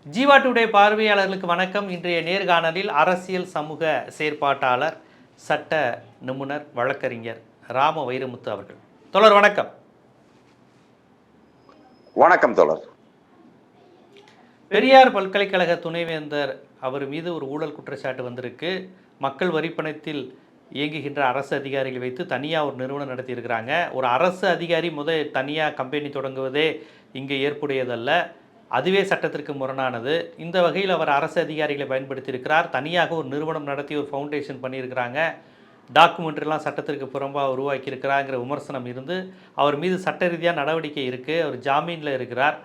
Jeeva today பார்வையாளர்களுக்கு வணக்கம். இன்றைய நேர்காணலில் அரசியல் சமூக செயற்பாட்டாளர், சட்ட நிபுணர், வழக்கறிஞர் ராம வைரமுத்து அவர்கள். தோழர் வணக்கம். வணக்கம் தோழர். பெரியார் பல்கலைக்கழக துணைவேந்தர் அவர் மீது ஒரு ஊழல் குற்றச்சாட்டு வந்திருக்கு. மக்கள் வரிப்பணத்தில் இயங்குகின்ற அரசு அதிகாரிகள் வைத்து தனியாக ஒரு நிறுவனம் நடத்தியிருக்கிறாங்க. ஒரு அரசு அதிகாரி தனியாக கம்பெனி தொடங்குவதே இங்கே ஏற்புடையதல்ல, அதுவே சட்டத்திற்கு முரணானது. இந்த வகையில் அவர் அரசு அதிகாரிகளை பயன்படுத்தியிருக்கிறார். தனியாக ஒரு நிறுவனம் நடத்தி ஒரு ஃபவுண்டேஷன் பண்ணியிருக்கிறாங்க. டாக்குமெண்ட்ரிலாம் சட்டத்திற்கு புறம்பாக உருவாக்கியிருக்கிறாங்கிற விமர்சனம் இருந்து அவர் மீது சட்ட ரீதியாக நடவடிக்கை இருக்குது. அவர் ஜாமீனில் இருக்கிறார்.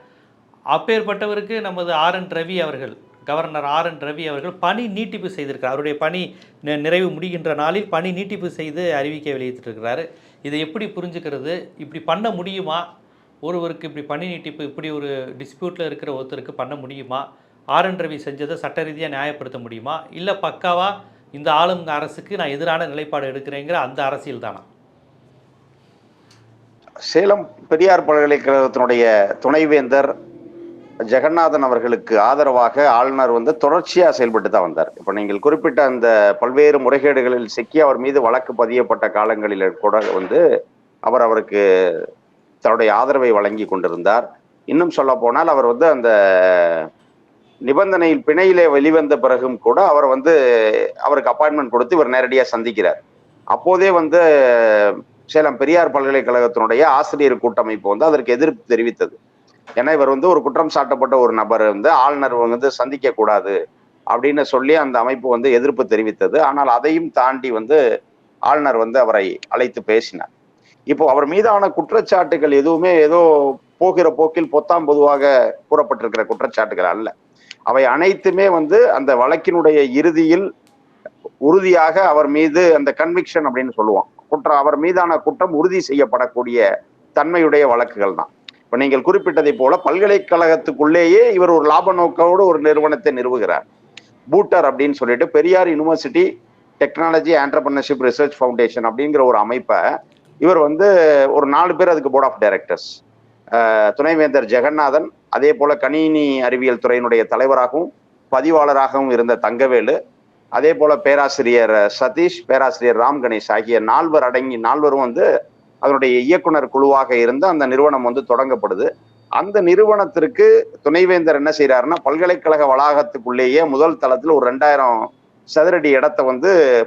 அப்பேற்பட்டவருக்கு நமது RN ரவி அவர்கள், கவர்னர் RN ரவி அவர்கள் பணி நீட்டிப்பு செய்திருக்கிறார். அவருடைய பணி நிறைவு முடிகின்ற நாளில் பணி நீட்டிப்பு செய்து அறிவிக்கை வெளியிட்டிருக்கிறாரு. இதை எப்படி புரிஞ்சுக்கிறது? இப்படி பண்ண முடியுமா? ஒருவருக்கு இப்படி பணி நீட்டிப்பு இப்படி ஒரு டிஸ்பியூட்டில் இருக்கிற ஒருத்தருக்கு பண்ண முடியுமா? RN ரவி செஞ்சதை சட்ட ரீதியாக நியாயப்படுத்த முடியுமா? இல்லை பக்காவாக இந்த ஆளுங்க அரசுக்கு நான் எதிரான நிலைப்பாடு எடுக்கிறேங்கிற அந்த அரசியல் தானா? சேலம் பெரியார் பல்கலைக்கழகத்தினுடைய துணைவேந்தர் ஜெகநாதன் அவர்களுக்கு ஆதரவாக ஆளுநர் தொடர்ச்சியா செயல்பட்டு தான் வந்தார். இப்ப நீங்கள் குறிப்பிட்ட அந்த பல்வேறு முறைகேடுகளில் சிக்கி அவர் மீது வழக்கு பதியப்பட்ட காலங்களில் கூட அவருக்கு தன்னுடைய ஆதரவை வழங்கி கொண்டிருந்தார். இன்னும் சொல்ல போனால் அவர் அந்த நிபந்தனையில் பிணையிலே வெளிவந்த பிறகும் கூட அவர் அவருக்கு அப்பாயின்மெண்ட் கொடுத்து இவர் நேரடியாக சந்திக்கிறார். அப்போதே சேலம் பெரியார் பல்கலைக்கழகத்தினுடைய ஆசிரியர் கூட்டமைப்பு அதற்கு எதிர்ப்பு தெரிவித்தது. ஏன்னா இவர் ஒரு குற்றம் சாட்டப்பட்ட ஒரு நபர் ஆளுநர் சந்திக்க கூடாது அப்படின்னு சொல்லி அந்த அமைப்பு எதிர்ப்பு தெரிவித்தது. ஆனால் அதையும் தாண்டி ஆளுநர் அவரை அழைத்து பேசினார். இப்போ அவர் மீதான குற்றச்சாட்டுகள் எதுவுமே ஏதோ போகிற போக்கில் பொத்தாம் பொதுவாக கூறப்பட்டிருக்கிற குற்றச்சாட்டுகள் அல்ல. அவை அனைத்துமே அந்த வழக்கினுடைய இறுதியில் உறுதியாக அவர் மீது அந்த கன்விக்ஷன் அப்படின்னு சொல்லுவோம், அவர் மீதான குற்றம் உறுதி செய்யப்படக்கூடிய தன்மையுடைய வழக்குகள் தான். இப்ப நீங்கள் குறிப்பிட்டதை போல பல்கலைக்கழகத்துக்குள்ளேயே இவர் ஒரு லாப நோக்கோடு ஒரு நிறுவனத்தை நிறுவுகிறார். பூட்டர் அப்படின்னு சொல்லிட்டு Periyar university technology entrepreneurship research foundation அப்படிங்கிற ஒரு அமைப்பை இவர் ஒரு 4 பேர் அதுக்கு போர்ட் ஆஃப் டைரக்டர்ஸ், துணைவேந்தர் ஜெகநாதன், அதே போல கணினி அறிவியல் துறையினுடைய தலைவராகவும் பதிவாளராகவும் இருந்த தங்கவேலு, அதே போல பேராசிரியர் சதீஷ், பேராசிரியர் ராம் கணேஷ் ஆகிய 4 அடங்கி 4 அதனுடைய இயக்குனர் குழுவாக இருந்து அந்த நிறுவனம் தொடங்கப்படுது. அந்த நிறுவனத்திற்கு துணைவேந்தர் என்ன செய்யறாருன்னா, பல்கலைக்கழக வளாகத்துக்குள்ளேயே முதல் தளத்தில் ஒரு 2000 சதுரடி இடத்தை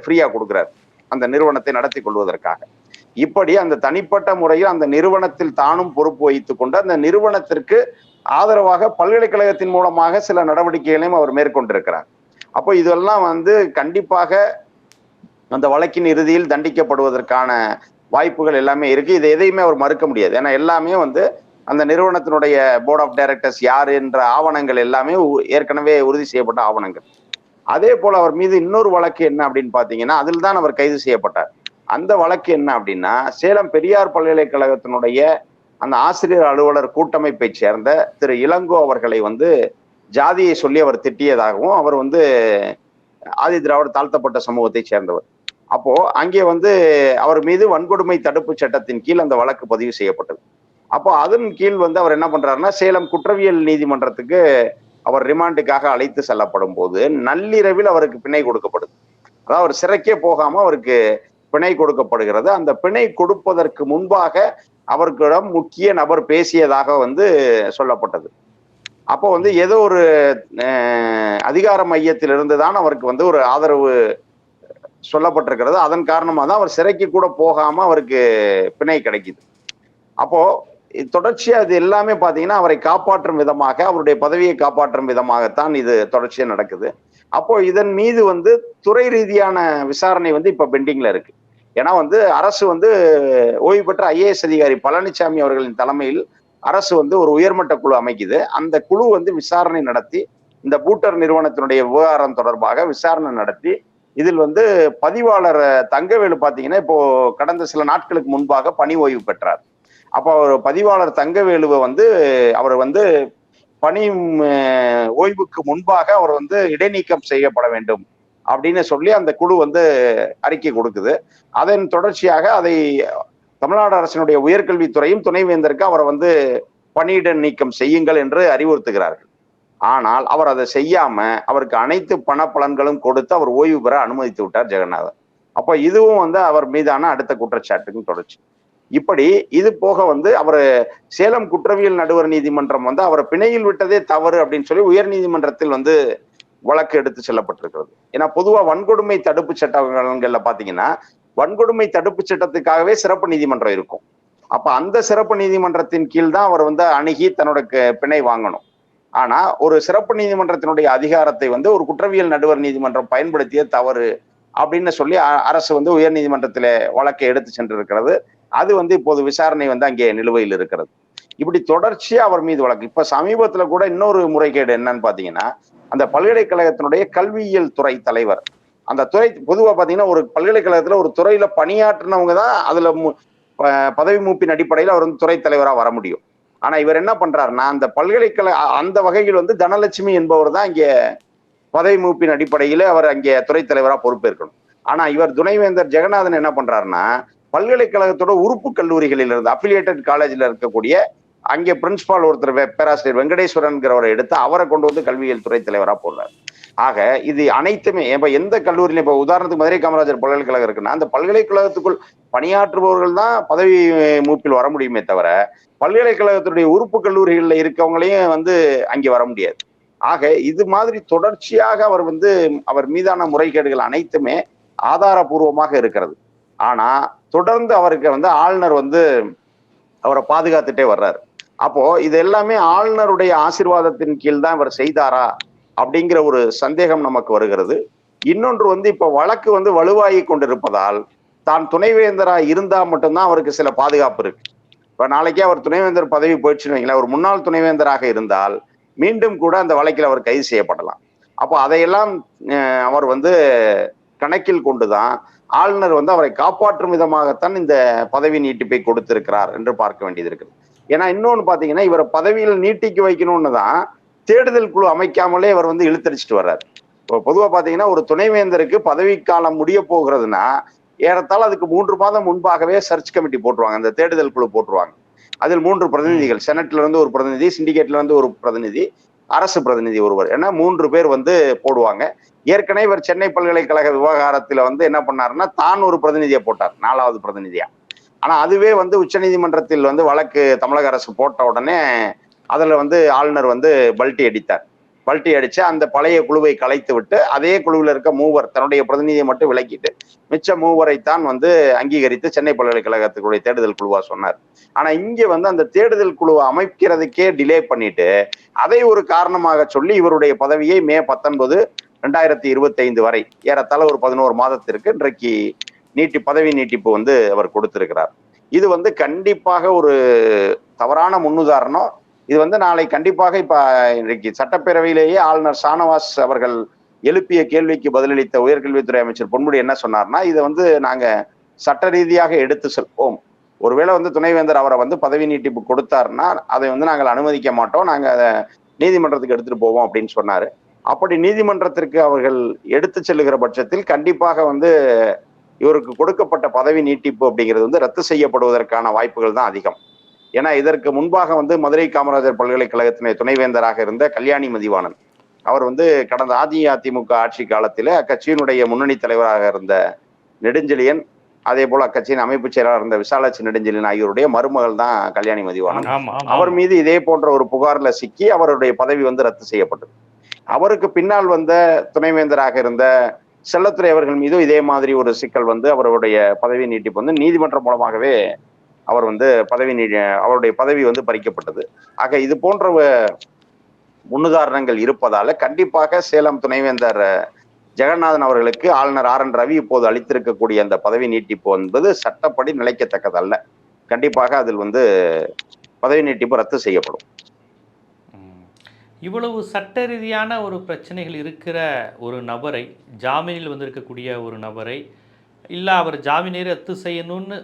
ஃப்ரீயா கொடுக்குறாரு அந்த நிறுவனத்தை நடத்தி கொள்வதற்காக. இப்படி அந்த தனிப்பட்ட முறையில் அந்த நிறுவனத்தில் தானும் பொறுப்பு வைத்துக் கொண்டு அந்த நிறுவனத்திற்கு ஆதரவாக பல்கலைக்கழகத்தின் மூலமாக சில நடவடிக்கைகளையும் அவர் மேற்கொண்டிருக்கிறார். அப்போ இதெல்லாம் கண்டிப்பாக அந்த வழக்கின் இறுதியில் தண்டிக்கப்படுவதற்கான வாய்ப்புகள் எல்லாமே இருக்கு. இதை எதையுமே அவர் மறுக்க முடியாது. ஏன்னா எல்லாமே அந்த நிறுவனத்தினுடைய போர்ட் ஆஃப் டைரக்டர்ஸ் யார் என்ற ஆவணங்கள் எல்லாமே ஏற்கனவே உறுதி செய்யப்பட்ட ஆவணங்கள். அதே போல அவர் மீது இன்னொரு வழக்கு என்ன அப்படின்னு பாத்தீங்கன்னா, அதில் தான் அவர் கைது செய்யப்பட்டார். அந்த வழக்கு என்ன அப்படின்னா, சேலம் பெரியார் பல்கலைக்கழகத்தினுடைய அந்த ஆசிரியர் அலுவலர் கூட்டமைப்பை சேர்ந்த திரு இளங்கோ அவர்களை ஜாதியை சொல்லி அவர் திட்டியதாகவும், அவர் ஆதி திராவிட தாழ்த்தப்பட்ட சமூகத்தை சேர்ந்தவர். அப்போ அங்கே அவர் மீது வன்கொடுமை தடுப்பு சட்டத்தின் கீழ் அந்த வழக்கு பதிவு செய்யப்பட்டது. அப்போ அதன் கீழ் அவர் என்ன பண்றாருன்னா, சேலம் குற்றவியல் நீதிமன்றத்துக்கு அவர் ரிமாண்டுக்காக அழைத்து செல்லப்படும் போது நள்ளிரவில் அவருக்கு பிணை கொடுக்கப்படுது. அதாவது அவர் சிறைக்கே போகாம அவருக்கு பிணை கொடுக்கப்படுகிறது. அந்த பிணை கொடுப்பதற்கு முன்பாக அவர்களிடம் முக்கிய நபர் பேசியதாக சொல்லப்பட்டது. அப்போ ஏதோ ஒரு அதிகார மையத்திலிருந்து தான் அவருக்கு ஒரு ஆதரவு சொல்லப்பட்டிருக்கிறது. அதன் காரணமாக தான் அவர் சிறைக்கு கூட போகாம அவருக்கு பிணை கிடைக்குது. அப்போ தொடர்ச்சியா இது எல்லாமே பாத்தீங்கன்னா அவரை காப்பாற்றும் விதமாக, அவருடைய பதவியை காப்பாற்றும் விதமாகத்தான் இது தொடர்ச்சியா நடக்குது. அப்போ இதன் மீது துறை ரீதியான விசாரணை இப்ப பெண்டிங்ல இருக்கு. ஏன்னா அரசு ஓய்வு பெற்ற IAS அதிகாரி பழனிசாமி அவர்களின் தலைமையில் அரசு ஒரு உயர்மட்ட குழு அமைக்குது. அந்த குழு விசாரணை நடத்தி இந்த பூட்டர் நிறுவனத்தினுடைய விவகாரம் தொடர்பாக விசாரணை நடத்தி இதில் பதிவாளர் தங்கவேலு பாத்தீங்கன்னா இப்போ கடந்த சில நாட்களுக்கு முன்பாக பணி ஓய்வு பெற்றார். அப்போ அவர் பதிவாளர் தங்கவேலுவை அவர் பணி ஓய்வுக்கு முன்பாக அவர் இடைநீக்கம் செய்யப்பட வேண்டும் அப்படின்னு சொல்லி அந்த குழு அறிக்கை கொடுக்குது. அதன் தொடர்ச்சியாக அதை தமிழ்நாடு அரசினுடைய உயர்கல்வித்துறையும் துணைவேந்தருக்கு அவரை பணியிட நீக்கம் செய்யுங்கள் என்று அறிவுறுத்துகிறார்கள். ஆனால் அவர் அதை செய்யாம அவருக்கு அனைத்து பண பலன்களும் கொடுத்து அவர் ஓய்வு பெற அனுமதித்து விட்டார் ஜெகநாதன். அப்ப இதுவும் வந்து அவர் மீதான அடுத்த குற்றச்சாட்டுக்கும் தொடர்ச்சி. இப்படி இது போக வந்து அவர் சேலம் குற்றவியல் நடுவர் நீதிமன்றம் வந்து அவரை பிணையில் விட்டதே தவறு அப்படின்னு சொல்லி உயர் நீதிமன்றத்தில் வந்து வழக்கு எடுத்து செல்லப்பட்டிருக்கிறது. ஏன்னா பொதுவா வன்கொடுமை தடுப்பு சட்டங்கள்ல பாத்தீங்கன்னா வன்கொடுமை தடுப்பு சட்டத்துக்காகவே சிறப்பு நீதிமன்றம் இருக்கும். அப்ப அந்த சிறப்பு நீதிமன்றத்தின் கீழ் தான் அவர் வந்து அணுகி தன்னோட பிணை வாங்கணும். ஆனா ஒரு சிறப்பு நீதிமன்றத்தினுடைய அதிகாரத்தை வந்து ஒரு குற்றவியல் நடுவர் நீதிமன்றம் பயன்படுத்திய தவறு அப்படின்னு சொல்லி அரசு வந்து உயர் நீதிமன்றத்தில வழக்கை எடுத்து சென்றிருக்கிறது. அது வந்து இப்போது விசாரணை வந்து அங்கே நிலுவையில் இருக்கிறது. இப்படி தொடர்ச்சியா அவர் மீது வழக்கு. இப்ப சமீபத்துல கூட இன்னொரு முறைகேடு என்னன்னு பாத்தீங்கன்னா, அந்த பல்கலைக்கழகத்தினுடைய கல்வியியல் துறை தலைவர், அந்த துறை பொதுவா பாத்தீங்கன்னா ஒரு பல்கலைக்கழகத்துல ஒரு துறையில பணியாற்றினவங்க தான் அதுல பதவி மூப்பின் அடிப்படையில் அவர் வந்து துறை தலைவரா வர முடியும். ஆனா இவர் என்ன பண்றாருன்னா அந்த பல்கலைக்கழக அந்த வகையில் வந்து தனலட்சுமி என்பவர் தான் இங்கே பதவி மூப்பின் அடிப்படையில அவர் அங்கே துறை தலைவரா பொறுப்பேற்கணும். ஆனா இவர் துணைவேந்தர் ஜெகநாதன் என்ன பண்றாருன்னா பல்கலைக்கழகத்தோட உறுப்பு கல்லூரிகளில் இருந்து அஃபிலியேட்டட் காலேஜ்ல இருக்கக்கூடிய அங்கே பிரின்சிபால் ஒருத்தர் பேராசிரியர் வெங்கடேஸ்வரன்கிறவரை எடுத்து அவரை கொண்டு வந்து கல்வியியல் துறை தலைவரா போடுறாரு. ஆக இது அனைத்துமே இப்ப எந்த கல்லூரியில இப்ப உதாரணத்துக்கு மதுரை காமராஜர் பல்கலைக்கழகம் இருக்குன்னா அந்த பல்கலைக்கழகத்துக்குள் பணியாற்றுபவர்கள் தான் பதவி மூப்பில் வர முடியுமே தவிர பல்கலைக்கழகத்துடைய உறுப்பு கல்லூரிகளில் இருக்கவங்களையும் வந்து அங்கே வர முடியாது. ஆக இது மாதிரி தொடர்ச்சியாக அவர் வந்து அவர் மீதான முறைகேடுகள் அனைத்துமே ஆதாரபூர்வமாக இருக்கிறது. ஆனா தொடர்ந்து அவருக்கு வந்து ஆளுநர் வந்து அவரை பாதுகாத்துட்டே வர்றாரு. அப்போ இது எல்லாமே ஆளுநருடைய ஆசீர்வாதத்தின் கீழ் தான் இவர் செய்தாரா அப்படிங்கிற ஒரு சந்தேகம் நமக்கு வருகிறது. இன்னொன்று வந்து இப்ப வழக்கு வந்து வலுவாகி கொண்டிருப்பதால் தான் துணைவேந்தரா இருந்தா மட்டும்தான் அவருக்கு சில பாதுகாப்பு இருக்கு. இப்ப நாளைக்கே அவர் துணைவேந்தர் பதவி போயிடுச்சுன்னு வைங்களேன், ஒரு முன்னாள் துணைவேந்தராக இருந்தால் மீண்டும் கூட அந்த வழக்கில் அவர் கைது செய்யப்படலாம். அப்போ அதையெல்லாம் அவர் வந்து கணக்கில் கொண்டுதான் ஆளுநர் வந்து அவரை காப்பாற்றும் விதமாகத்தான் இந்த பதவி நீட்டிப்பை கொடுத்திருக்கிறார் என்று பார்க்க வேண்டியது இருக்குது. ஏன்னா இன்னொன்னு பாத்தீங்கன்னா இவரை பதவியில் நீட்டிக்க வைக்கணும்னு தான் தேடுதல் குழு அமைக்காமலே இவர் வந்து இழுத்தடிச்சிட்டு வர்றாரு. பொதுவா பாத்தீங்கன்னா ஒரு துணைவேந்தருக்கு பதவிக்காலம் முடிய போகிறதுனா ஏறத்தாழ அதுக்கு 3 மாதம் முன்பாகவே சர்ச் கமிட்டி போட்டுருவாங்க, அந்த தேடுதல் குழு போட்டுருவாங்க. அதில் 3 பிரதிநிதிகள், செனட்ல இருந்து ஒரு பிரதிநிதி, சிண்டிகேட்ல இருந்து ஒரு பிரதிநிதி, அரசு பிரதிநிதி ஒருவர் என 3 பேர் வந்து போடுவாங்க. ஏற்கனவே இவர் சென்னை பல்கலைக்கழக விவகாரத்துல வந்து என்ன பண்ணாருன்னா தான் ஒரு பிரதிநிதியை போட்டார், 4வது பிரதிநிதியா. ஆனா அதுவே வந்து உச்சநீதிமன்றத்தில் வந்து வழக்கு தமிழக அரசு போட்ட உடனே அதுல வந்து ஆளுநர் வந்து பல்ட்டி அடித்தார். பல்ட்டி அடிச்சு அந்த பழைய குழுவை கலைத்து விட்டு அதே குழுவில் இருக்க 3 தன்னுடைய பிரதிநிதியை மட்டும் விலக்கிட்டு மிச்ச 3 தான் வந்து அங்கீகரித்து சென்னை பல்கலைக்கழகத்துக்குடைய தேடுதல் குழுவா சொன்னார். ஆனா இங்க வந்து அந்த தேடுதல் குழுவை அமைக்கிறதுக்கே டிலே பண்ணிட்டு அதை ஒரு காரணமாக சொல்லி இவருடைய பதவியை மே 19, 2025 வரை ஏறத்தாழ ஒரு 11 மாதத்திற்கு இன்றைக்கு பதவி நீட்டிப்பு வந்து அவர் கொடுத்திருக்கிறார். இது வந்து கண்டிப்பாக ஒரு தவறான முன்னுதாரணம். இது வந்து நாளை கண்டிப்பாக இப்ப இன்றைக்கு சட்டப்பேரவையிலேயே ஆளுநர் ஷானவாஸ் அவர்கள் எழுப்பிய கேள்விக்கு பதிலளித்த உயர்கல்வித்துறை அமைச்சர் பொன்முடி என்ன சொன்னார்னா இதை வந்து நாங்க சட்ட ரீதியாக எடுத்து செல்வோம். ஒருவேளை வந்து துணைவேந்தர் அவரை வந்து பதவி நீட்டிப்பு கொடுத்தாருன்னா அதை வந்து நாங்கள் அனுமதிக்க மாட்டோம், நாங்க அதை நீதிமன்றத்துக்கு எடுத்துட்டு போவோம் அப்படின்னு சொன்னாரு. அப்படி நீதிமன்றத்திற்கு அவர்கள் எடுத்து செல்லுகிற பட்சத்தில் கண்டிப்பாக வந்து இவருக்கு கொடுக்கப்பட்ட பதவி நீட்டிப்பு அப்படிங்கிறது வந்து ரத்து செய்யப்படுவதற்கான வாய்ப்புகள் தான் அதிகம். ஏன்னா இதற்கு முன்பாக வந்து மதுரை காமராஜர் பல்கலைக்கழகத்தினை துணைவேந்தராக இருந்த கல்யாணி மதிவாணன் அவர் வந்து கடந்த அதிமுக ஆட்சி காலத்தில அக்கட்சியினுடைய முன்னணி தலைவராக இருந்த நெடுஞ்செழியன், அதே போல அக்கட்சியின் அமைப்பு செயலாளர் இருந்த விசாலாட்சி நெடுஞ்செழியன் ஆகியோருடைய மருமகள் தான் கல்யாணி மதிவாணன். அவர் மீது இதே போன்ற ஒரு புகார்ல சிக்கி அவருடைய பதவி வந்து ரத்து செய்யப்பட்டது. அவருக்கு பின்னால் வந்த துணைவேந்தராக இருந்த செல்லத்துறை அவர்கள் மீதும் இதே மாதிரி ஒரு சிக்கல் வந்து அவருடைய பதவி நீட்டிப்பு வந்து நீதிமன்றம் மூலமாகவே அவர் வந்து அவருடைய பதவி வந்து பறிக்கப்பட்டது. ஆக இது போன்ற முன்னுதாரணங்கள் இருப்பதால கண்டிப்பாக சேலம் துணைவேந்தர் ஜெகநாதன் அவர்களுக்கு ஆளுநர் RN ரவி இப்போது அளித்திருக்கக்கூடிய அந்த பதவி நீட்டிப்பு என்பது சட்டப்படி நிலைக்கத்தக்கதல்ல. கண்டிப்பாக அதில் வந்து பதவி நீட்டிப்பு ரத்து செய்யப்படும். இவ்வளவு சட்ட ரீதியான ஒரு பிரச்சனைகள் இருக்கிற ஒரு நபரை, ஜாமீனில் வந்திருக்கக்கூடிய ஒரு நபரை, இல்லை அவர் ஜாமீனை ரத்து செய்யணும்னு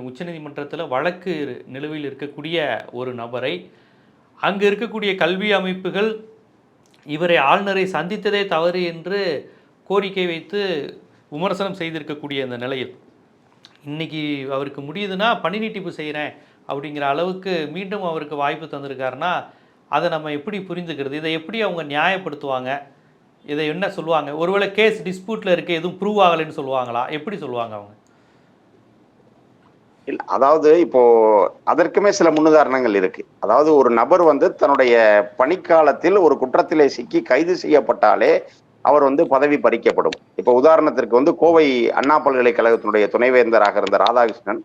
உச்சநீதிமன்றத்தில் வழக்கு நிலுவையில் இருக்கக்கூடிய ஒரு நபரை, அங்கு இருக்கக்கூடிய கல்வி அமைப்புகள் இவரை ஆளுநரை சந்தித்ததே தவறு என்று கோரிக்கை வைத்து விமர்சனம் செய்திருக்கக்கூடிய இந்த நிலையில் இன்றைக்கி அவருக்கு முடியுதுன்னா பணி நீட்டிப்பு செய்கிறேன் அப்படிங்கிற அளவுக்கு மீண்டும் அவருக்கு வாய்ப்பு தந்திருக்காருன்னா அதை நம்ம எப்படி புரிந்துக்கிறது? இதை எப்படி அவங்க நியாயப்படுத்துவாங்க? இதை என்ன சொல்லுவாங்க? ஒருவேளை கேஸ் டிஸ்பியூட்ல இருக்கு, எதுவும் ப்ரூவ் ஆகலைன்னு சொல்லுவாங்களா? எப்படி சொல்லுவாங்க அவங்க? இல்ல, அதாவது இப்போ அதற்குமே சில முன்னுதாரணங்கள் இருக்கு. அதாவது ஒரு நபர் வந்து தன்னுடைய பணிக்காலத்தில் ஒரு குற்றத்திலே சிக்கி கைது செய்யப்பட்டாலே அவர் வந்து பதவி பறிக்கப்படும். இப்போ உதாரணத்திற்கு வந்து கோவை அண்ணா பல்கலைக்கழகத்தினுடைய துணைவேந்தராக இருந்த ராதாகிருஷ்ணன்,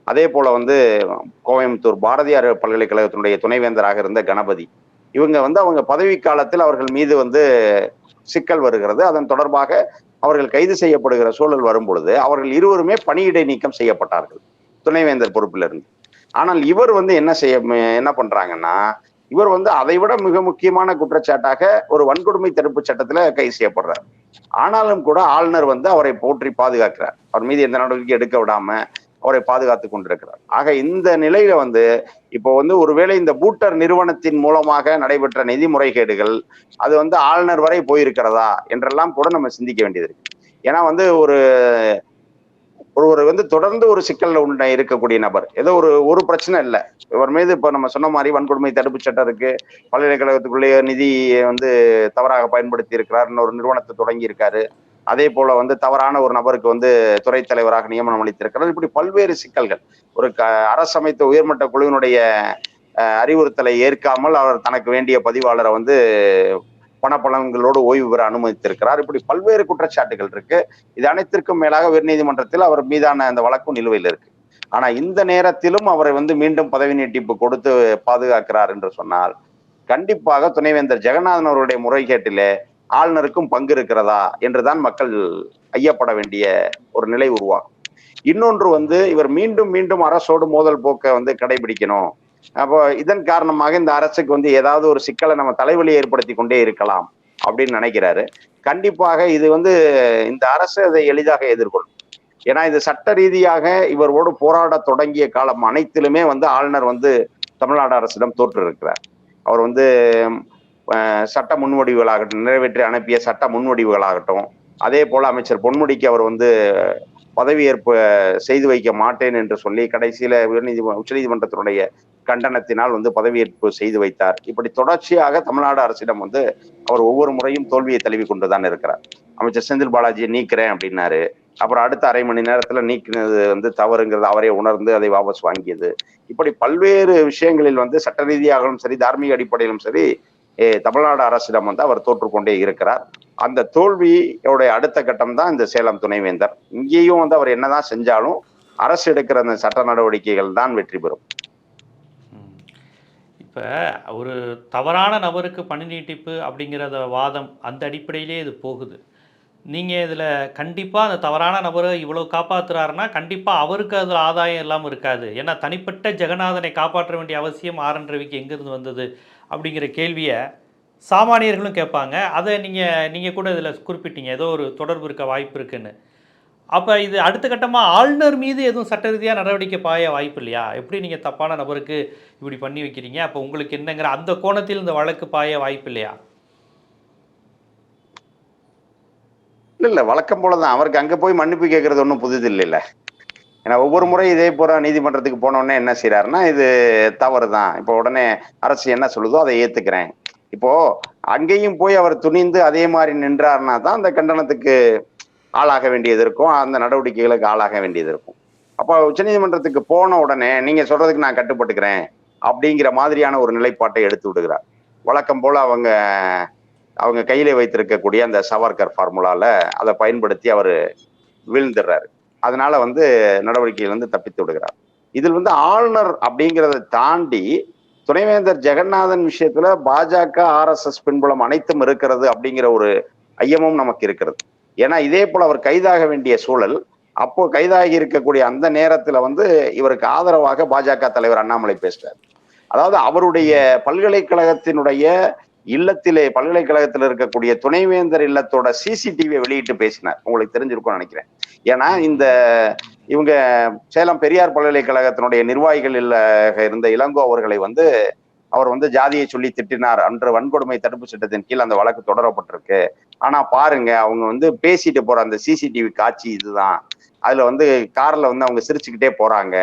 அதே போல வந்து கோயம்புத்தூர் பாரதியார் பல்கலைக்கழகத்தினுடைய துணைவேந்தராக இருந்த கணபதி, இவங்க வந்து அவங்க பதவி காலத்தில் அவர்கள் மீது வந்து சிக்கல் வருகிறது. அதன் தொடர்பாக அவர்கள் கைது செய்யப்படுகிற சூழல் வரும் பொழுது அவர்கள் இருவருமே பணியிடை நீக்கம் செய்யப்பட்டார்கள் துணைவேந்தர் பொறுப்பிலிருந்து. ஆனால் இவர் வந்து என்ன பண்றாங்கன்னா, இவர் வந்து அதை விட மிக முக்கியமான குற்றச்சாட்டாக ஒரு வன்கொடுமை தடுப்பு சட்டத்துல கைது செய்யப்படுறார். ஆனாலும் கூட ஆளுநர் வந்து அவரை போற்றி பாதுகாக்கிறார். அவர் மீது எந்த நடவடிக்கை எடுக்க விடாம அவரை பாதுகாத்துக் கொண்டிருக்கிறார். ஆக இந்த நிலையில வந்து இப்போ வந்து ஒருவேளை இந்த பூட்டர் நிறுவனத்தின் மூலமாக நடைபெற்ற நிதி முறைகேடுகள் அது வந்து ஆளுநர் வரை போயிருக்கிறதா என்றெல்லாம் கூட நம்ம சிந்திக்க வேண்டியது இருக்கு. ஏன்னா வந்து ஒருவர் வந்து தொடர்ந்து ஒரு சிக்கல்ல இருக்கக்கூடிய நபர், ஏதோ ஒரு பிரச்சனை இல்லை இவர் மீது. இப்ப நம்ம சொன்ன மாதிரி வன்கொடுமை தடுப்பு சட்டம் இருக்கு, பல்கலைக்கழகத்துக்குள்ளேயே நிதி வந்து தவறாக பயன்படுத்தி இருக்கிறார், இன்னொரு நிறுவனத்தை தொடங்கி இருக்காரு, அதே போல வந்து தவறான ஒரு நபருக்கு வந்து துறை தலைவராக நியமனம் அளித்திருக்கிறார். இப்படி பல்வேறு சிக்கல்கள். ஒரு அரசமைத்த உயர்மட்ட குழுவினுடைய அறிவுறுத்தலை ஏற்காமல் அவர் தனக்கு வேண்டிய பதிவாளரை வந்து பணப்பலன்களோடு ஓய்வு பெற அனுமதித்திருக்கிறார். இப்படி பல்வேறு குற்றச்சாட்டுகள் இருக்கு. இது அனைத்திற்கும் மேலாக உயர்நீதிமன்றத்தில் அவர் மீதான அந்த வழக்கும் நிலுவையில் இருக்கு. ஆனா இந்த நேரத்திலும் அவரை வந்து மீண்டும் பதவி நீட்டிப்பு கொடுத்து பாதுகாக்கிறார் என்று சொன்னால் கண்டிப்பாக துணைவேந்தர் ஜெகநாதன் அவருடைய முறைகேட்டிலே ஆளுநருக்கும் பங்கு இருக்கிறதா என்றுதான் மக்கள் ஐயப்பட வேண்டிய ஒரு நிலை உருவாகும். இன்னொன்று வந்து இவர் மீண்டும் மீண்டும் அரசோடு மோதல் போக்க வந்து கடைபிடிக்கணும். அப்போ இதன் காரணமாக இந்த அரசுக்கு வந்து ஏதாவது ஒரு சிக்கலை நம்ம தலைவலி ஏற்படுத்தி கொண்டே இருக்கலாம் அப்படின்னு நினைக்கிறாரு. கண்டிப்பாக இது வந்து இந்த அரசு அதை எளிதாக எதிர்கொள்ளும். ஏன்னா இது சட்ட ரீதியாக இவரோடு போராட தொடங்கிய காலம் அனைத்திலுமே வந்து ஆளுநர் வந்து தமிழ்நாடு அரசிடம் தோற்று இருக்கிறார். அவர் வந்து சட்ட முன்வடிவுகளாகட்டும், நிறைவேற்றி அனுப்பிய சட்ட முன்வடிவுகளாகட்டும், அதே போல அமைச்சர் பொன்முடிக்கு அவர் வந்து பதவியேற்பு செய்து வைக்க மாட்டேன் என்று சொல்லி கடைசியில உச்சநீதிமன்றத்தினுடைய கண்டனத்தினால் வந்து பதவியேற்பு செய்து வைத்தார். இப்படி தொடர்ச்சியாக தமிழ்நாடு அரசிடம் வந்து அவர் ஒவ்வொரு முறையும் தோல்வியை தழுவி கொண்டுதான் இருக்கிறார். அமைச்சர் செந்தில் பாலாஜியை நீக்கிறேன் அப்படின்னாரு, அப்புறம் அடுத்த அரை மணி நேரத்துல நீக்கினது வந்து தவறுங்கிறது அவரே உணர்ந்து அதை வாபஸ் வாங்கியது. இப்படி பல்வேறு விஷயங்களில் வந்து சட்ட ரீதியாகவும் சரி, தார்மீக அடிப்படையிலும் சரி, தமிழ்நாடு அரசிடம் வந்து அவர் தோற்றுக்கொண்டே இருக்கிறார். அந்த தோல்வியோட அடுத்த கட்டம் தான் இந்த சேலம் துணைவேந்தர். இங்கேயும் வந்து அவர் என்னதான் செஞ்சாலும் அரசு எடுக்கிற அந்த சட்ட நடவடிக்கைகள் தான் வெற்றி பெறும். இப்போ ஒரு தவறான நபருக்கு பணி நீட்டிப்பு அப்படிங்கிறத வாதம் அந்த அடிப்படையிலே இது போகுது. நீங்கள் இதில் கண்டிப்பாக அந்த தவறான நபரை இவ்வளோ காப்பாற்றுறாருன்னா கண்டிப்பாக அவருக்கு அதில் ஆதாயம் இல்லாமல் இருக்காது. ஏன்னா தனிப்பட்ட ஜெகநாதனை காப்பாற்ற வேண்டிய அவசியம் ஆர்.என். ரவிக்கு எங்கேருந்து வந்தது அப்படிங்கிற கேள்வியை சாமானியர்களும் கேட்பாங்க. அதை நீங்கள் கூட இதில் குறிப்பிட்டீங்க, ஏதோ ஒரு தொடர்பு இருக்க வாய்ப்பு இருக்குன்னு. அப்போ இது அடுத்த கட்டமாக ஆளுநர் மீது எதுவும் சட்ட ரீதியாக நடவடிக்கை பாய வாய்ப்பு இல்லையா? எப்படி நீங்கள் தப்பான நபருக்கு இப்படி பண்ணி வைக்கிறீங்க, அப்போ உங்களுக்கு என்னங்கிற அந்த கோணத்தில் இந்த வழக்கு பாய வாய்ப்பு இல்லையா? இல்ல, வழக்கம் போலதான். அவருக்கு அங்க போய் மன்னிப்பு கேட்கறது ஒன்றும் புதுது இல்லைல்ல. ஏன்னா ஒவ்வொரு முறை இதே போற நீதிமன்றத்துக்கு போனோடனே என்ன செய்யறாருன்னா, இது தவறு தான், இப்போ உடனே அரசு என்ன சொல்லுதோ அதை ஏத்துக்கிறேன். இப்போ அங்கேயும் போய் அவர் துணிந்து அதே மாதிரி நின்றாருன்னா தான் அந்த கண்டனத்துக்கு ஆளாக வேண்டியது இருக்கும், அந்த நடவடிக்கைகளுக்கு ஆளாக வேண்டியது இருக்கும். அப்போ உச்சநீதிமன்றத்துக்கு போன உடனே நீங்க சொல்றதுக்கு நான் கட்டுப்பட்டுக்கிறேன் அப்படிங்கிற மாதிரியான ஒரு நிலைப்பாட்டை எடுத்து விடுகிறார். வழக்கம் போல அவங்க கையில வைத்திருக்கக்கூடிய அந்த சவர்கர் ஃபார்முலால அதை பயன்படுத்தி அவர் வீழ்ந்துடுறாரு. அதனால வந்து நடவடிக்கைகள் வந்து தப்பித்து விடுகிறார். இதில் வந்து ஆளுநர் அப்படிங்கிறத தாண்டி துணைவேந்தர் ஜெகநாதன் விஷயத்துல பாஜக, RSS பின்புலம் அனைத்தும் இருக்கிறது அப்படிங்கிற ஒரு ஐயமும் நமக்கு இருக்கிறது. ஏன்னா இதே போல அவர் கைதாக வேண்டிய சூழல், அப்போ கைதாகி இருக்கக்கூடிய அந்த நேரத்துல வந்து இவருக்கு ஆதரவாக பாஜக தலைவர் அண்ணாமலை பேசுறாரு. அதாவது அவருடைய பல்கலைக்கழகத்தினுடைய இல்லத்திலே, பல்கலைக்கழகத்தில் இருக்கக்கூடிய துணைவேந்தர் இல்லத்தோட CCTV வெளியிட்டு பேசினார். உங்களுக்கு தெரிஞ்சிருக்கும்னு நினைக்கிறேன். ஏன்னா இவங்க சேலம் பெரியார் பல்கலைக்கழகத்தினுடைய நிர்வாகிகள் இருந்த இளங்கோ அவர்களை வந்து அவர் வந்து ஜாதியை சொல்லி திட்டினார் அன்று வன்கொடுமை தடுப்பு சட்டத்தின் கீழ் அந்த வழக்கு தொடரப்பட்டிருக்கு. ஆனா பாருங்க, அவங்க வந்து பேசிட்டு போற அந்த CCTV காட்சி இதுதான், அதுல வந்து கார்ல வந்து அவங்க சிரிச்சுக்கிட்டே போறாங்க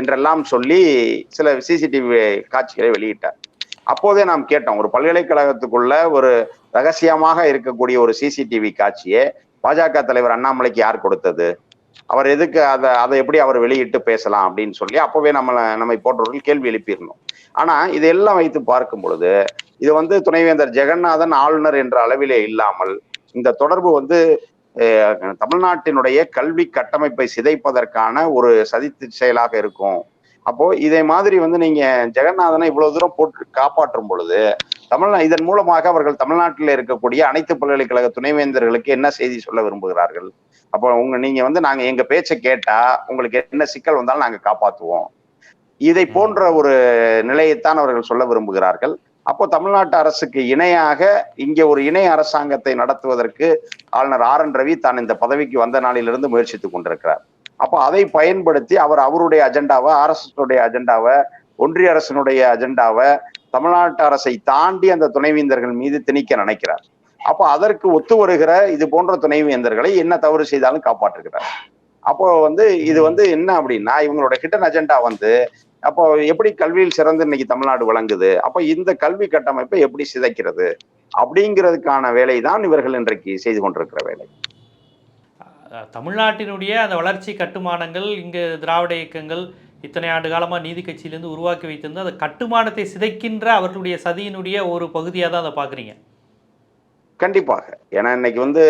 என்றெல்லாம் சொல்லி சில CCTV காட்சிகளை வெளியிட்டார். அப்போதே நாம் கேட்டோம், ஒரு பல்கலைக்கழகத்துக்குள்ள ஒரு ரகசியமாக இருக்கக்கூடிய ஒரு சிசிடிவி காட்சியை பாஜக தலைவர் அண்ணாமலைக்கு யார் கொடுத்தது? அவர் எதுக்கு அதை எப்படி அவர் வெளியிட்டு பேசலாம் அப்படின்னு சொல்லி அப்பவே நம்மை போன்றவர்கள் கேள்வி எழுப்பியிருந்தோம். ஆனா இதெல்லாம் வைத்து பார்க்கும் பொழுது இது வந்து துணைவேந்தர் ஜெகநாதன் ஆளுநர் என்ற அளவிலே இல்லாமல் இந்த தொடர்பு வந்து தமிழ்நாட்டினுடைய கல்வி கட்டமைப்பை சிதைப்பதற்கான ஒரு சதித்து செயலாக இருக்கும். அப்போ இதை மாதிரி வந்து நீங்க ஜெகநாதனை இவ்வளவு தூரம் போட்டு காப்பாற்றும் பொழுது இதன் மூலமாக அவர்கள் தமிழ்நாட்டில் இருக்கக்கூடிய அனைத்து பல்கலைக்கழக துணைவேந்தர்களுக்கு என்ன செய்தி சொல்ல விரும்புகிறார்கள்? அப்போ நீங்க வந்து நாங்க எங்க பேச்சை கேட்டா உங்களுக்கு என்ன சிக்கல் வந்தாலும் நாங்க காப்பாற்றுவோம், இதை போன்ற ஒரு நிலையைத்தான் அவர்கள் சொல்ல விரும்புகிறார்கள். அப்போ தமிழ்நாட்டு அரசுக்கு இணையாக இங்கே ஒரு இணை அரசாங்கத்தை நடத்துவதற்கு ஆளுநர் RN ரவி தான் இந்த பதவிக்கு வந்த நாளிலிருந்து முயற்சித்துக் கொண்டிருக்கிறார். அப்போ அதை பயன்படுத்தி அவர் அவருடைய அஜெண்டாவை, RSS அஜெண்டாவை, ஒன்றிய அரசினுடைய அஜெண்டாவை தமிழ்நாட்டு அரசை தாண்டி அந்த துணைவேந்தர்கள் மீது திணிக்க நினைக்கிறார். அப்போ அதற்கு ஒத்து வருகிற இது போன்ற துணைவேந்தர்களை என்ன தவறு செய்தாலும் காப்பாற்றுகிறார். அப்போ வந்து இது வந்து என்ன அப்படின்னா இவங்களோட ஹிடன் அஜெண்டா வந்து அப்போ எப்படி கல்வியில் சிறந்து இன்னைக்கு தமிழ்நாடு விளங்குது, அப்போ இந்த கல்வி கட்டமைப்பை எப்படி சிதைக்கிறது அப்படிங்கிறதுக்கான வேலை தான் இவர்கள் இன்றைக்கு செய்து கொண்டிருக்கிற வேலை. தமிழ்நாட்டினுடைய அந்த வளர்ச்சி கட்டுமானங்கள் இங்கே திராவிட இயக்கங்கள் இத்தனை ஆண்டு காலமாக நீதி கட்சியிலேருந்து உருவாக்கி வைத்திருந்து அந்த கட்டுமானத்தை சிதைக்கின்ற அவர்களுடைய சதியினுடைய ஒரு பகுதியாக தான் அதை பார்க்குறீங்க. கண்டிப்பாக. ஏன்னா இன்னைக்கு வந்து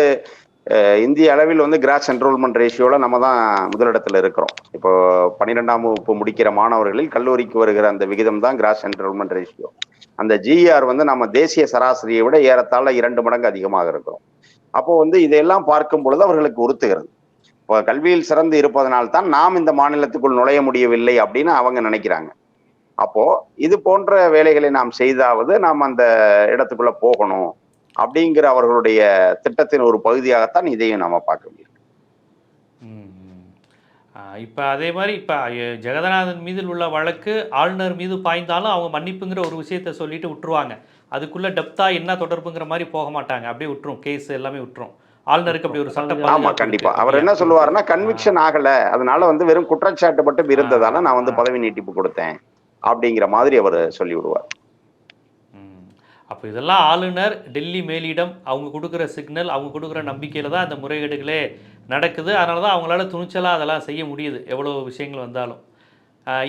இந்திய அளவில் வந்து கிராஸ் என்ரோல்மெண்ட் ரேஷியோல நம்ம தான் முதலிடத்துல இருக்கிறோம். இப்போ 12ஆம் வகுப்பு முடிக்கிற மாணவர்களில் கல்லூரிக்கு வருகிற அந்த விகிதம் தான் கிராஸ் என்ரோல்மெண்ட் ரேஷியோ. அந்த GR வந்து நம்ம தேசிய சராசரியை விட ஏறத்தாழ 2 மடங்கு அதிகமாக இருக்கிறோம். அப்போ வந்து இதையெல்லாம் பார்க்கும் பொழுது அவர்களுக்கு உறுத்துகிறது. இப்போ கல்வியில் சிறந்து இருப்பதனால்தான் நாம் இந்த மாநிலத்துக்குள் நுழைய முடியவில்லை அப்படின்னு அவங்க நினைக்கிறாங்க. அப்போ இது போன்ற வேலைகளை நாம் செய்தாவது நாம் அந்த இடத்துக்குள்ள போகணும் அப்படிங்கிற அவர்களுடைய திட்டத்தின் ஒரு பகுதியாகத்தான் இதையும் நாம பார்க்க முடியும். இப்போ அதே மாதிரி இப்போ ஜெகநாதன் மீது உள்ள வழக்கு ஆளுநர் மீது பாய்ந்தாலும் அவங்க மன்னிப்புங்கிற ஒரு விஷயத்த சொல்லிட்டு விட்டுருவாங்க. அதுக்குள்ள டெப்தா என்ன தொடர்புங்கிற மாதிரி போக மாட்டாங்க, அப்படியே விட்டுரும், கேஸ் எல்லாமே விட்டுரும். ஆளுநருக்கு அப்படி ஒரு சட்டம். ஆமா, கண்டிப்பா. அவர் என்ன சொல்லுவாருன்னா கன்விக்ஷன் ஆகல, அதனால வந்து வெறும் குற்றச்சாட்டு மட்டும் இருந்ததால நான் வந்து பதவி நீட்டிப்பு கொடுத்தேன் அப்படிங்கிற மாதிரி அவர் சொல்லி விடுவார். அப்போ இதெல்லாம் ஆளுநர், டெல்லி மேலிடம் அவங்க கொடுக்குற சிக்னல், அவங்க கொடுக்குற நம்பிக்கையில் தான் அந்த முறைகேடுகளே நடக்குது. அதனால தான் அவங்களால துணிச்சலாக அதெல்லாம் செய்ய முடியுது எவ்வளோ விஷயங்கள் வந்தாலும்.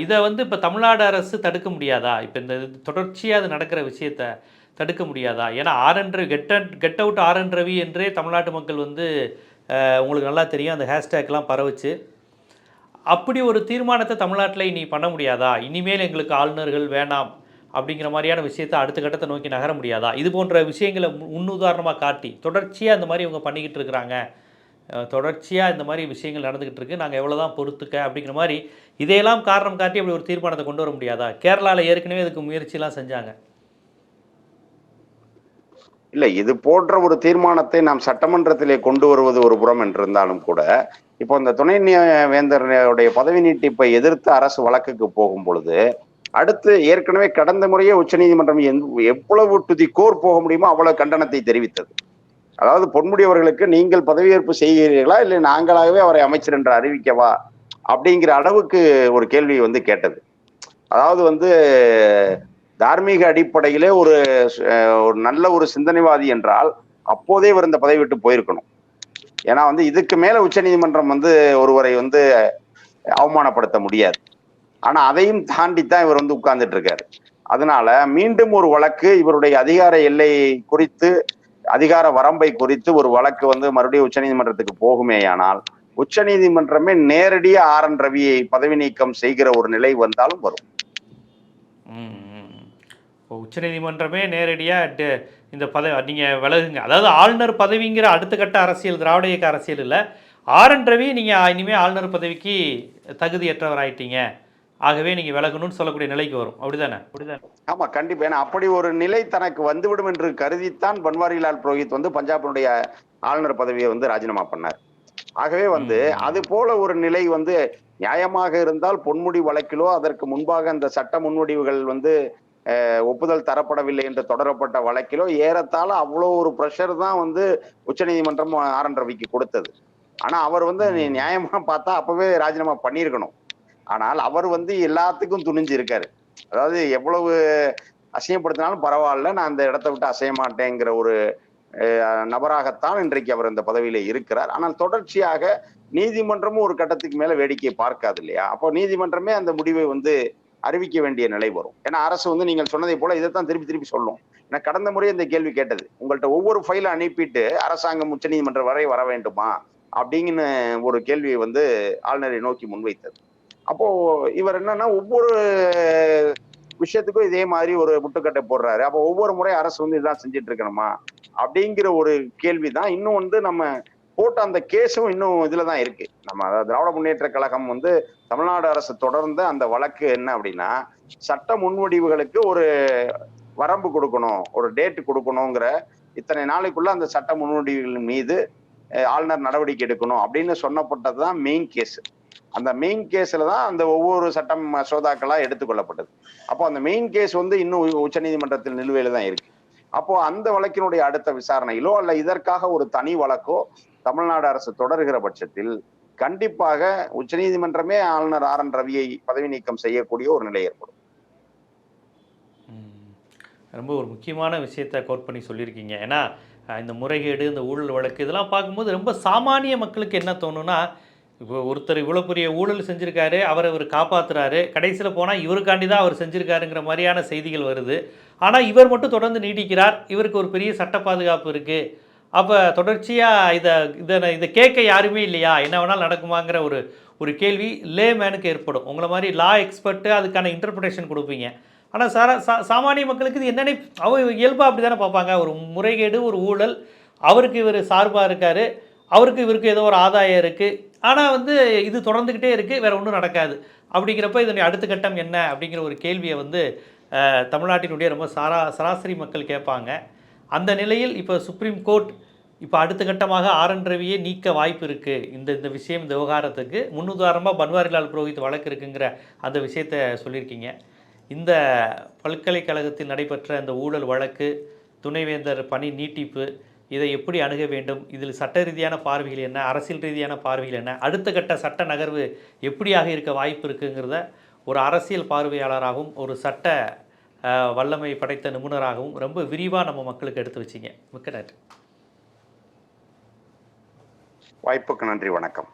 இதை வந்து இப்போ தமிழ்நாடு அரசு தடுக்க முடியாதா? இப்போ இந்த தொடர்ச்சியாக அது நடக்கிற விஷயத்தை தடுக்க முடியாதா? ஏன்னா RN Ravi get out RN Ravi என்றே தமிழ்நாட்டு மக்கள் வந்து உங்களுக்கு நல்லா தெரியும், அந்த ஹேஷ்டேக்லாம் பரவுச்சு. அப்படி ஒரு தீர்மானத்தை தமிழ்நாட்டில் இனி பண்ண முடியாதா? இனிமேல் எங்களுக்கு ஆளுநர்கள் வேணாம் அப்படிங்கிற மாதிரியான விஷயத்தை அடுத்த கட்டத்தை நோக்கி நகர முடியாதா? இது போன்ற விஷயங்களை முன்னுதாரணமாக காட்டி தொடர்ச்சியாக இந்த மாதிரி இவங்க பண்ணிக்கிட்டு இருக்கிறாங்க, தொடர்ச்சியாக இந்த மாதிரி விஷயங்கள் நடந்துக்கிட்டு இருக்கு, நாங்கள் எவ்வளோ தான் பொறுத்துக்க அப்படிங்கிற மாதிரி இதையெல்லாம் காரணம் காட்டி அப்படி ஒரு தீர்மானத்தை கொண்டு வர முடியாதா? கேரளாவில் ஏற்கனவே இதுக்கு முயற்சியெல்லாம் செஞ்சாங்க. இல்லை, இது போன்ற ஒரு தீர்மானத்தை நாம் சட்டமன்றத்திலே கொண்டு வருவது ஒரு புறம் என்றிருந்தாலும் கூட இப்போ இந்த துணை வேந்தருடைய பதவி நீட்டிப்பை எதிர்த்து அரசு வழக்குக்கு போகும் பொழுது அடுத்து ஏற்கனவே கடந்த முறையே உச்சநீதிமன்றம் எவ்வளவு டு தி கோர் போக முடியுமோ அவ்வளவு கண்டனத்தை தெரிவித்தது. அதாவது பொன்முடி அவர்களுக்கு நீங்கள் பதவியேற்பு செய்கிறீர்களா இல்லை நாங்களாகவே அவரை அமைச்சர் என்று அறிவிக்கவா அப்படிங்கிற அளவுக்கு ஒரு கேள்வி வந்து கேட்டது. அதாவது வந்து தார்மீக அடிப்படையிலே ஒரு நல்ல ஒரு சிந்தனைவாதி என்றால் அப்போதே இவர் இந்த பதவி விட்டு போயிருக்கணும். ஏன்னா வந்து இதுக்கு மேல உச்சநீதிமன்றம் வந்து ஒருவரை வந்து அவமானப்படுத்த முடியாது. ஆனா அதையும் தாண்டித்தான் இவர் வந்து உட்கார்ந்துட்டு இருக்காரு. அதனால மீண்டும் ஒரு வழக்கு இவருடைய அதிகார எல்லை குறித்து, அதிகார வரம்பை குறித்து ஒரு வழக்கு வந்து மறுபடியும் உச்சநீதிமன்றத்துக்கு போகுமேயானால் உச்சநீதிமன்றமே நேரடியா RN ரவியை பதவி நீக்கம் செய்கிற ஒரு நிலை வந்தாலும் வரும். உச்சநீதிமன்றமே நேரடியாக இந்த பதவி நீங்கள் விலகுங்க, அதாவது ஆளுநர் பதவிங்கிற அடுத்த கட்ட அரசியல் திராவிட இயக்க அரசியல் இல்லை, RN ரவி நீங்கள் இனிமேல் ஆளுநர் பதவிக்கு தகுதியற்றவர் ஆயிட்டீங்க, ஆகவே நீங்கள் விலகணும்னு சொல்லக்கூடிய நிலைக்கு வரும். அப்படிதானே? ஆமா, கண்டிப்பா. ஏன்னா அப்படி ஒரு நிலை தனக்கு வந்துவிடும் என்று கருதித்தான் பன்வாரிலால் புரோஹித் வந்து பஞ்சாபினுடைய ஆளுநர் பதவியை வந்து ராஜினாமா பண்ணார். ஆகவே வந்து அது போல ஒரு நிலை வந்து நியாயமாக இருந்தால் பொன்முடி வழக்கிலோ அதற்கு முன்பாக அந்த சட்ட முன்வடிவுகள் வந்து ஒப்புதல் தரப்படவில்லை என்று தொடரப்பட்ட வழக்கிலோ ஏறத்தாழ அவ்வளோ ஒரு ப்ரெஷர் தான் வந்து உச்சநீதிமன்றம் RN ரவிக்கு கொடுத்தது. ஆனா அவர் வந்து நியாயமா பார்த்தா அப்பவே ராஜினாமா பண்ணியிருக்கணும். ஆனால் அவர் வந்து எல்லாத்துக்கும் துணிஞ்சு இருக்காரு. அதாவது எவ்வளவு அசிங்கப்படுத்தினாலும் பரவாயில்ல, நான் அந்த இடத்தை விட்டு அசைய மாட்டேங்கிற ஒரு நபராகத்தான் இன்றைக்கு அவர் இந்த பதவியில இருக்கிறார். ஆனால் தொடர்ச்சியாக நீதிமன்றமும் ஒரு கட்டத்துக்கு மேல வேடிக்கையை பார்க்காது இல்லையா? அப்போ நீதிமன்றமே அந்த முடிவை வந்து அறிவிக்க வேண்டிய நிலை வரும். ஏன்னா அரசு வந்து நீங்கள் சொன்னதை போல இதைத்தான் திருப்பி திருப்பி சொல்லும். ஏன்னா கடந்த முறை இந்த கேள்வி கேட்டது, உங்கள்ட்ட ஒவ்வொரு ஃபைல அனுப்பிட்டு அரசாங்கம் உச்சநீதிமன்றம் வரை வர வேண்டுமா அப்படின்னு ஒரு கேள்வியை வந்து ஆளுநரை நோக்கி முன்வைத்தது. அப்போ இவர் என்னன்னா ஒவ்வொரு விஷயத்துக்கும் இதே மாதிரி ஒரு முட்டுக்கட்டை போடுறாரு. அப்போ ஒவ்வொரு முறை அரசு வந்து இதான் செஞ்சுட்டு இருக்கணுமா அப்படிங்கிற ஒரு கேள்விதான். இன்னும் வந்து நம்ம போட்ட அந்த கேஸும் இன்னும் இதுலதான் இருக்கு. நம்ம அதாவது திராவிட முன்னேற்ற கழகம் வந்து தமிழ்நாடு அரசு தொடர்ந்து அந்த வழக்கு என்ன அப்படின்னா, சட்ட முன்வடிவுகளுக்கு ஒரு வரம்பு கொடுக்கணும், ஒரு டேட் கொடுக்கணுங்கிற, இத்தனை நாளைக்குள்ள அந்த சட்ட முன்வடிவுகள் மீது ஆளுநர் நடவடிக்கை எடுக்கணும் அப்படின்னு சொன்னப்பட்டதுதான் மெயின் கேஸ். அந்த மெயின் கேஸ்ல தான் அந்த ஒவ்வொரு சட்டம் மசோதாக்களா எடுத்துக்கொள்ளப்பட்டது. அப்போ அந்த மெயின் கேஸ் வந்து இன்னும் உச்சநீதிமன்றத்தில் நிலுவையில தான் இருக்கு. அப்போ அந்த வழக்கினுடைய அடுத்த விசாரணையிலோ அல்ல இதற்காக ஒரு தனி வழக்கோ தமிழ்நாடு அரசு தொடர்கிற பட்சத்தில் கண்டிப்பாக உச்சநீதிமன்றமே ஆளுநர் ஆர்.என். ரவியை பதவி நீக்கம் செய்யக்கூடிய ஒரு நிலை ஏற்படும். ரொம்ப ஒரு முக்கியமான விஷயத்த கோட் பண்ணி சொல்லியிருக்கீங்க. ஏன்னா இந்த முறைகேடு, இந்த ஊழல் வழக்கு இதெல்லாம் பார்க்கும்போது ரொம்ப சாமானிய மக்களுக்கு என்ன தோணுன்னா, இப்போ ஒருத்தர் இவ்வளோ பெரிய ஊழல் செஞ்சுருக்காரு, அவரை இவர் காப்பாற்றுறாரு, கடைசியில் போனால் இவருக்காண்டி தான் அவர் செஞ்சுருக்காருங்கிற மாதிரியான செய்திகள் வருது. ஆனால் இவர் மட்டும் தொடர்ந்து நீடிக்கிறார், இவருக்கு ஒரு பெரிய சட்ட பாதுகாப்பு இருக்குது. அப்போ தொடர்ச்சியாக இதை கேட்க யாருமே இல்லையா, என்ன வேணாலும் நடக்குமாங்கிற ஒரு கேள்வி லேமேனுக்கு ஏற்படும். உங்களை மாதிரி லா எக்ஸ்பர்ட்டு அதுக்கான இன்டர்பிரிட்டேஷன் கொடுப்பீங்க. ஆனால் சாமானிய மக்களுக்கு இது என்னென்ன அவங்க இயல்பாக அப்படி தானே பார்ப்பாங்க. ஒரு முறைகேடு, ஒரு ஊழல், அவருக்கு இவர் சார்பாக இருக்கார், அவருக்கு இவருக்கு ஏதோ ஒரு ஆதாயம் இருக்குது, ஆனால் வந்து இது தொடர்ந்துக்கிட்டே இருக்குது, வேறு ஒன்றும் நடக்காது. அப்படிங்கிறப்ப இதனுடைய அடுத்த கட்டம் என்ன அப்படிங்கிற ஒரு கேள்வியை வந்து தமிழ்நாட்டினுடைய ரொம்ப சராசரி மக்கள் கேட்பாங்க. அந்த நிலையில் இப்போ சுப்ரீம் கோர்ட் இப்போ அடுத்த கட்டமாக ஆர்.என். ரவியை நீக்க வாய்ப்பு இருக்குது. இந்த விஷயம், இந்த விவகாரத்துக்கு முன்னுதாரணமாக பன்வாரிலால் புரோஹித் வழக்கு இருக்குங்கிற அந்த விஷயத்தை சொல்லியிருக்கீங்க. இந்த பல்கலைக்கழகத்தில் நடைபெற்ற இந்த ஊழல் வழக்கு, துணைவேந்தர் பணி நீட்டிப்பு, இதை எப்படி அணுக வேண்டும், இதில் சட்ட ரீதியான பார்வைகள் என்ன, அரசியல் ரீதியான பார்வைகள் என்ன, அடுத்த கட்ட சட்ட நகர்வு எப்படியாக இருக்க வாய்ப்பு இருக்குங்கிறத ஒரு அரசியல் பார்வையாளராகவும் ஒரு சட்ட வல்லமை படைத்த நிபுணராகவும் ரொம்ப விரிவாக நம்ம மக்களுக்கு எடுத்து வச்சிங்க. மிக்க நன்றி. வாய்ப்புக்கு நன்றி. வணக்கம்.